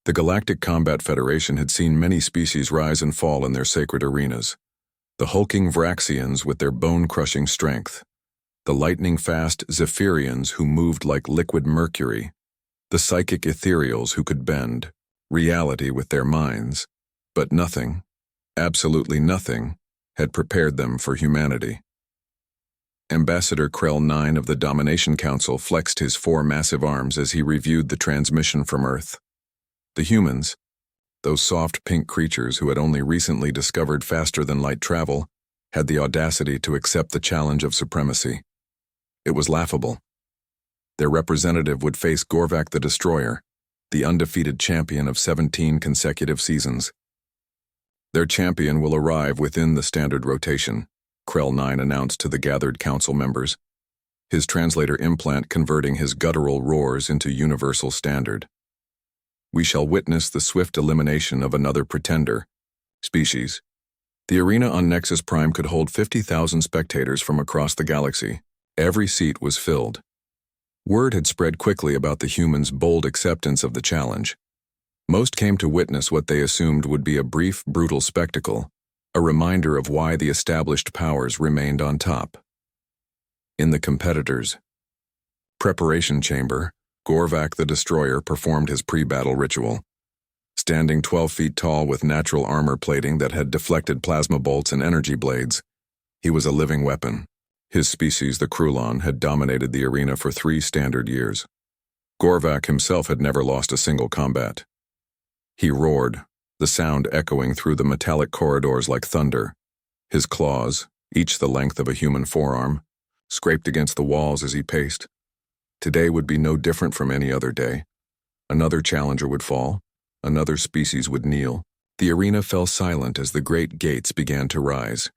The Galactic Combat Federation had seen many species rise and fall in their sacred arenas. The hulking Vraxians with their bone-crushing strength, the lightning-fast Zephyrians who moved like liquid mercury, the psychic ethereals who could bend reality with their minds, but nothing, absolutely nothing, had prepared them for humanity. Ambassador Krell 9 of the Domination Council flexed his 4 massive arms as he reviewed the transmission from Earth. The humans, those soft pink creatures who had only recently discovered faster-than-light travel, had the audacity to accept the challenge of supremacy. It was laughable. Their representative would face Gorvak the Destroyer, the undefeated champion of 17 consecutive seasons. Their champion will arrive within the standard rotation, Krell 9 announced to the gathered council members, his translator implant converting his guttural roars into universal standard. We shall witness the swift elimination of another pretender species. The arena on Nexus Prime could hold 50,000 spectators from across the galaxy. Every seat was filled. Word had spread quickly about the humans' bold acceptance of the challenge. Most came to witness what they assumed would be a brief, brutal spectacle, a reminder of why the established powers remained on top. In the competitors' preparation chamber, Gorvak the Destroyer performed his pre-battle ritual. Standing 12 feet tall with natural armor plating that had deflected plasma bolts and energy blades, he was a living weapon. His species, the Krulon, had dominated the arena for 3 standard years. Gorvak himself had never lost a single combat. He roared, the sound echoing through the metallic corridors like thunder. His claws, each the length of a human forearm, scraped against the walls as he paced. Today would be no different from any other day. Another challenger would fall, another species would kneel. The arena fell silent as the great gates began to rise.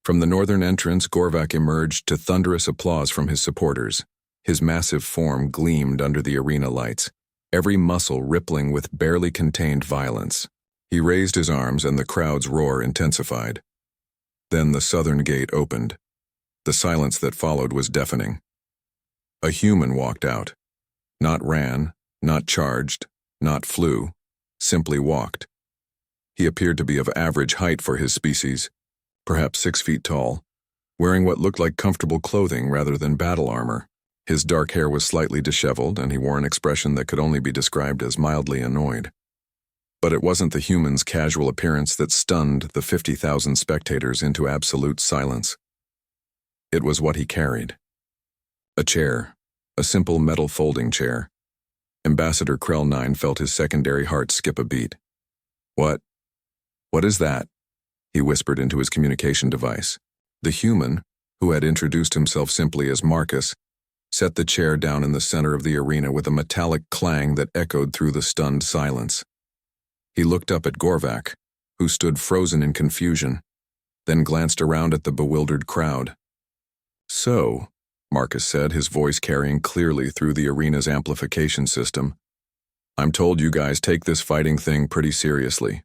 From the northern entrance, Gorvak emerged to thunderous applause from his supporters. His massive form gleamed under the arena lights, every muscle rippling with barely contained violence. He raised his arms and the crowd's roar intensified. Then the southern gate opened. The silence that followed was deafening. A human walked out. Not ran, not charged, not flew, simply walked. He appeared to be of average height for his species, perhaps 6 feet tall, wearing what looked like comfortable clothing rather than battle armor. His dark hair was slightly disheveled, and he wore an expression that could only be described as mildly annoyed. But it wasn't the human's casual appearance that stunned the 50,000 spectators into absolute silence. It was what he carried. A chair, a simple metal folding chair. Ambassador Krell 9 felt his secondary heart skip a beat. What is that? He whispered into his communication device. The human, who had introduced himself simply as Marcus, set the chair down in the center of the arena with a metallic clang that echoed through the stunned silence. He looked up at Gorvak, who stood frozen in confusion, then glanced around at the bewildered crowd. So, Marcus said, his voice carrying clearly through the arena's amplification system, I'm told you guys take this fighting thing pretty seriously.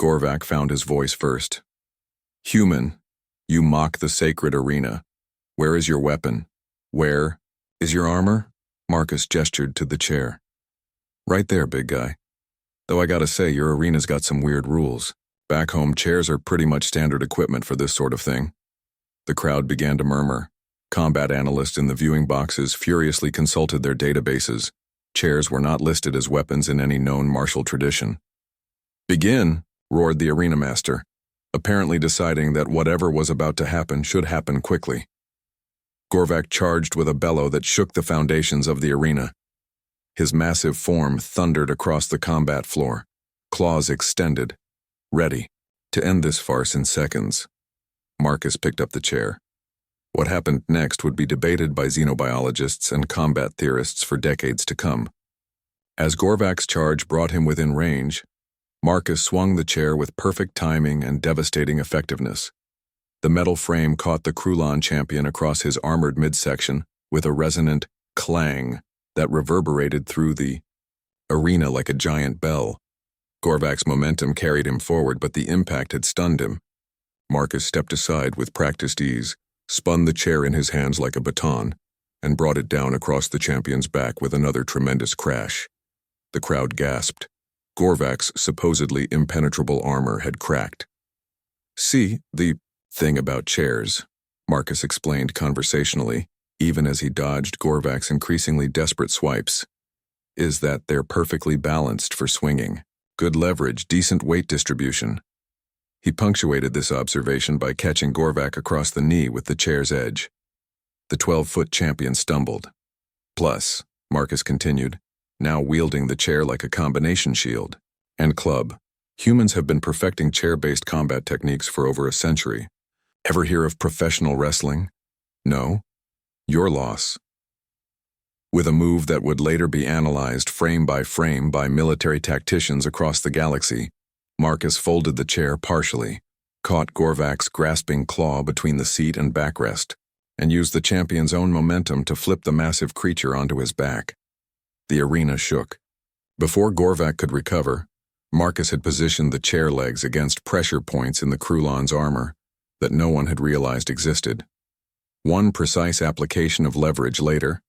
Gorvak found his voice first. Human, you mock the sacred arena. Where is your weapon? Where is your armor? Marcus gestured to the chair. Right there, big guy. Though I gotta say, your arena's got some weird rules. Back home, chairs are pretty much standard equipment for this sort of thing. The crowd began to murmur. Combat analysts in the viewing boxes furiously consulted their databases. Chairs were not listed as weapons in any known martial tradition. Begin, roared the arena master, apparently deciding that whatever was about to happen should happen quickly. Gorvak charged with a bellow that shook the foundations of the arena. His massive form thundered across the combat floor, claws extended, ready to end this farce in seconds. Marcus picked up the chair. What happened next would be debated by xenobiologists and combat theorists for decades to come. As Gorvak's charge brought him within range, Marcus swung the chair with perfect timing and devastating effectiveness. The metal frame caught the Krulon champion across his armored midsection with a resonant clang that reverberated through the arena like a giant bell. Gorvak's momentum carried him forward, but the impact had stunned him. Marcus stepped aside with practiced ease, spun the chair in his hands like a baton, and brought it down across the champion's back with another tremendous crash. The crowd gasped. Gorvak's supposedly impenetrable armor had cracked. "See, the thing about chairs," Marcus explained conversationally, even as he dodged Gorvak's increasingly desperate swipes, "is that they're perfectly balanced for swinging. Good leverage, decent weight distribution." He punctuated this observation by catching Gorvak across the knee with the chair's edge. The 12-foot champion stumbled. "Plus," Marcus continued, now wielding the chair like a combination shield and club, "humans have been perfecting chair-based combat techniques for over a century. Ever hear of professional wrestling? No? Your loss." With a move that would later be analyzed frame by military tacticians across the galaxy, Marcus folded the chair partially, caught Gorvak's grasping claw between the seat and backrest, and used the champion's own momentum to flip the massive creature onto his back. The arena shook. Before Gorvak could recover, Marcus had positioned the chair legs against pressure points in the Krulon's armor that no one had realized existed. One precise application of leverage later,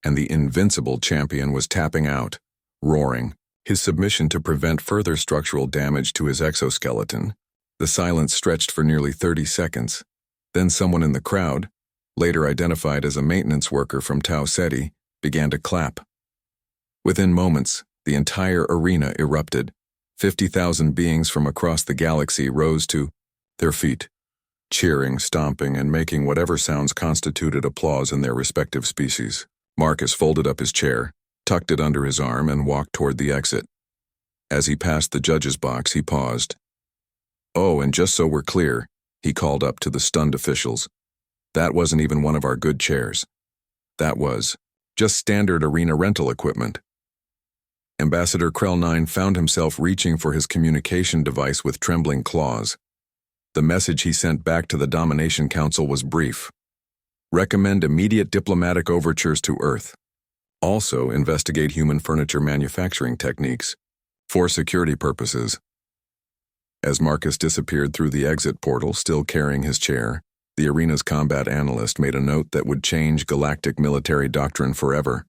and the invincible champion was tapping out, roaring, his submission to prevent further structural damage to his exoskeleton. The silence stretched for nearly 30 seconds. Then someone in the crowd, later identified as a maintenance worker from Tau Ceti, began to clap. Within moments, the entire arena erupted. 50,000 beings from across the galaxy rose to their feet, cheering, stomping, and making whatever sounds constituted applause in their respective species. Marcus folded up his chair, tucked it under his arm, and walked toward the exit. As he passed the judge's box, he paused. "Oh, and just so we're clear," he called up to the stunned officials, "that wasn't even one of our good chairs. That was just standard arena rental equipment." Ambassador Krell-9 found himself reaching for his communication device with trembling claws. The message he sent back to the Domination Council was brief. Recommend immediate diplomatic overtures to Earth. Also investigate human furniture manufacturing techniques for security purposes. As Marcus disappeared through the exit portal, still carrying his chair, the arena's combat analyst made a note that would change galactic military doctrine forever.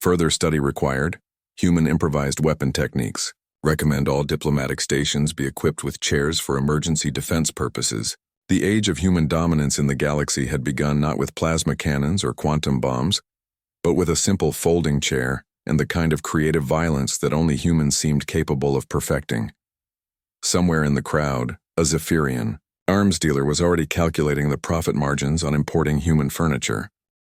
Further study required. Human improvised weapon techniques. Recommend all diplomatic stations be equipped with chairs for emergency defense purposes. The age of human dominance in the galaxy had begun not with plasma cannons or quantum bombs, but with a simple folding chair and the kind of creative violence that only humans seemed capable of perfecting. Somewhere in the crowd, a Zephyrian arms dealer was already calculating the profit margins on importing human furniture.